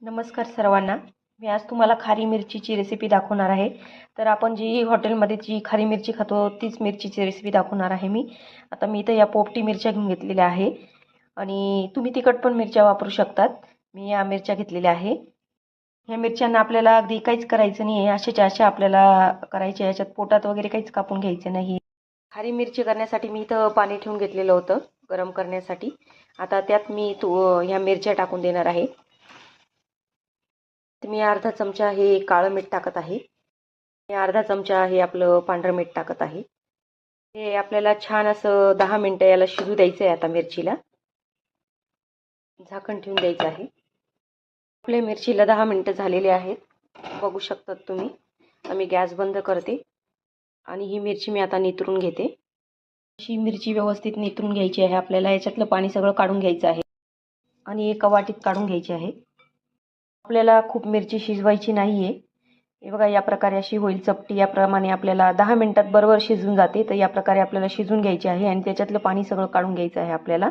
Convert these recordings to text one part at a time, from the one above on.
नमस्कार सर्वांना. मी आज तुम्हाला खारी मिरचीची रेसिपी दाखवणार आहे. तर आपण जी हॉटेलमध्ये जी खारी मिरची खातो तीच मिरचीची रेसिपी दाखवणार आहे मी. आता मी इथं या पोपटी मिरच्या घेऊन घेतलेल्या आहे आणि तुम्ही तिखट पण मिरच्या वापरू शकतात. मी या मिरच्या घेतलेल्या आहे. ह्या मिरच्यांना आपल्याला अगदी काहीच करायचं नाही आहे. अशाच्या अशा आपल्याला करायच्या, याच्यात पोटात वगैरे काहीच कापून घ्यायचं नाही. खारी मिरची करण्यासाठी मी इथं पाणी ठेवून घेतलेलं होतं गरम करण्यासाठी. आता त्यात मी ह्या मिरच्या टाकून देणार आहे. मी अर्धा चमचा हे काळं मीठ टाकत आहे. मी अर्धा चमचा हे आपलं पांढरं मीठ टाकत आहे. हे आपल्याला छान असं 10 मिनिटं याला शिजू द्यायचं आहे. आता मिरचीला झाकण ठेवून द्यायचं आहे. आपल्या मिरचीला 10 मिनिटं झालेले आहेत, बघू शकतात तुम्ही. मी गॅस बंद करते आणि ही मिरची मी आता नितरून घेते. अशी मिरची व्यवस्थित नितरून घ्यायची आहे आपल्याला. याच्यातलं पाणी सगळं काढून घ्यायचं आहे आणि एका वाटीत काढून घ्यायची आहे. आपल्याला खूप मिरची शिजवायची नाही आहे. हे बघा, या प्रकारे अशी होईल चपटी. याप्रमाणे आपल्याला 10 मिनिटात बरोबर शिजून जाते. तर या प्रकारे आपल्याला शिजून घ्यायची आहे आणि त्याच्यातलं पाणी सगळं काढून घ्यायचं आहे आपल्याला.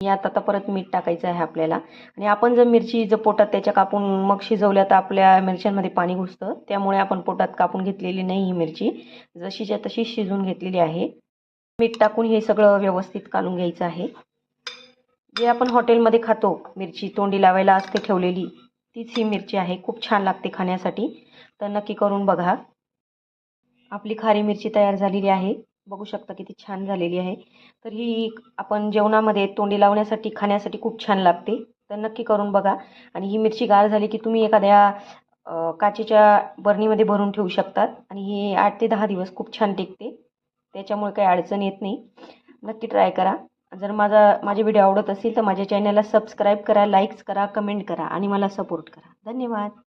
यात आता परत मीठ टाकायचं आहे आपल्याला. आणि आपण जर मिरची पोटात त्याच्या कापून मग शिजवल्या तर आपल्या मिरच्यांमध्ये पाणी घुसतं. त्यामुळे आपण पोटात कापून घेतलेली नाही ही मिरची, जशीच्या तशी शिजून घेतलेली आहे. मीठ टाकून हे सगळं व्यवस्थित कालून घ्यायचं आहे. जे आपण हॉटेलमध्ये खातो मिरची तोंडी लावायला असते ठेवलेली, तीच ही मिरची आहे. खूप छान लागते खाण्यासाठी. तर नक्की करून बघा. आपली खारी मिरची तयार झालेली आहे. बघू शकता किती छान झालेली आहे. तर ही आपण जेवणामध्ये तोंडी लावण्यासाठी खाण्यासाठी खूप छान लागते. तर नक्की करून बघा. आणि ही मिरची गार झाली की तुम्ही एखाद्या काचेच्या बरणीमध्ये भरून ठेवू शकतात आणि ही 8 ते 10 दिवस खूप छान टिकते. त्याच्यामुळे काही अडचण येत नाही. नक्की ट्राय करा. जर माझे व्हिडिओ आवडत असेल तर माझ्या चॅनलला सबस्क्राईब करा, लाईक्स करा, कमेंट करा आणि मला सपोर्ट करा. धन्यवाद.